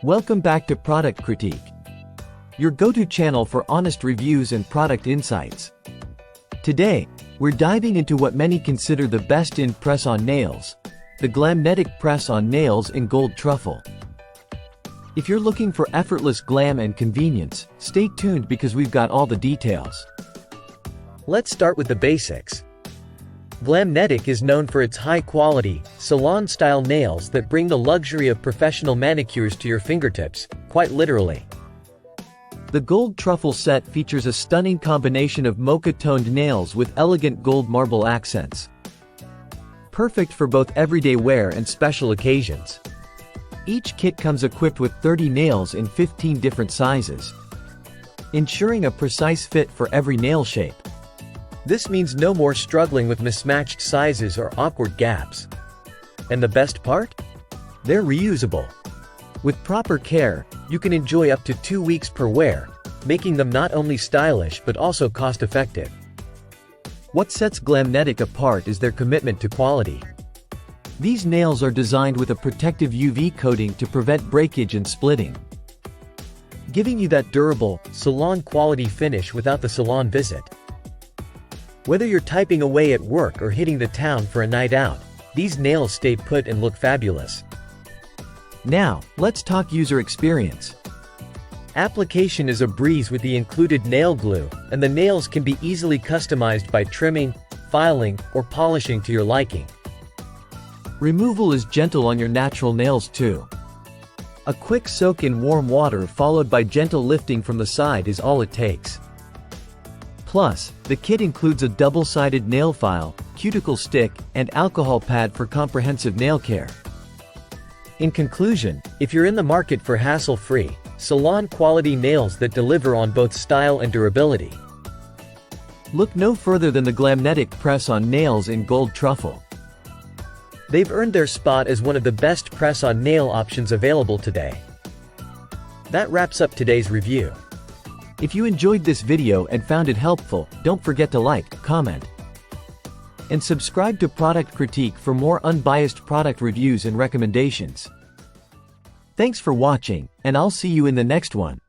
Welcome back to Product Critique, your go-to channel for honest reviews and product insights. Today, we're diving into what many consider the best-in press-on nails, the Glamnetic press-on nails in gold truffle. If you're looking for effortless glam and convenience, stay tuned because we've got all the details. Let's start with the basics. Glamnetic is known for its high-quality, salon-style nails that bring the luxury of professional manicures to your fingertips, quite literally. The gold truffle set features a stunning combination of mocha-toned nails with elegant gold marble accents. Perfect for both everyday wear and special occasions. Each kit comes equipped with 30 nails in 15 different sizes, ensuring a precise fit for every nail shape. This means no more struggling with mismatched sizes or awkward gaps. And the best part? They're reusable. With proper care, you can enjoy up to 2 weeks per wear, making them not only stylish but also cost-effective. What sets Glamnetic apart is their commitment to quality. These nails are designed with a protective UV coating to prevent breakage and splitting, giving you that durable, salon-quality finish without the salon visit. Whether you're typing away at work or hitting the town for a night out, these nails stay put and look fabulous. Now, let's talk user experience. Application is a breeze with the included nail glue, and the nails can be easily customized by trimming, filing, or polishing to your liking. Removal is gentle on your natural nails too. A quick soak in warm water followed by gentle lifting from the side is all it takes. Plus, the kit includes a double-sided nail file, cuticle stick, and alcohol pad for comprehensive nail care. In conclusion, if you're in the market for hassle-free, salon-quality nails that deliver on both style and durability, look no further than the Glamnetic press-on nails in gold truffle. They've earned their spot as one of the best press-on nail options available today. That wraps up today's review. If you enjoyed this video and found it helpful, don't forget to like, comment, and subscribe to Product Critique for more unbiased product reviews and recommendations. Thanks for watching, and I'll see you in the next one.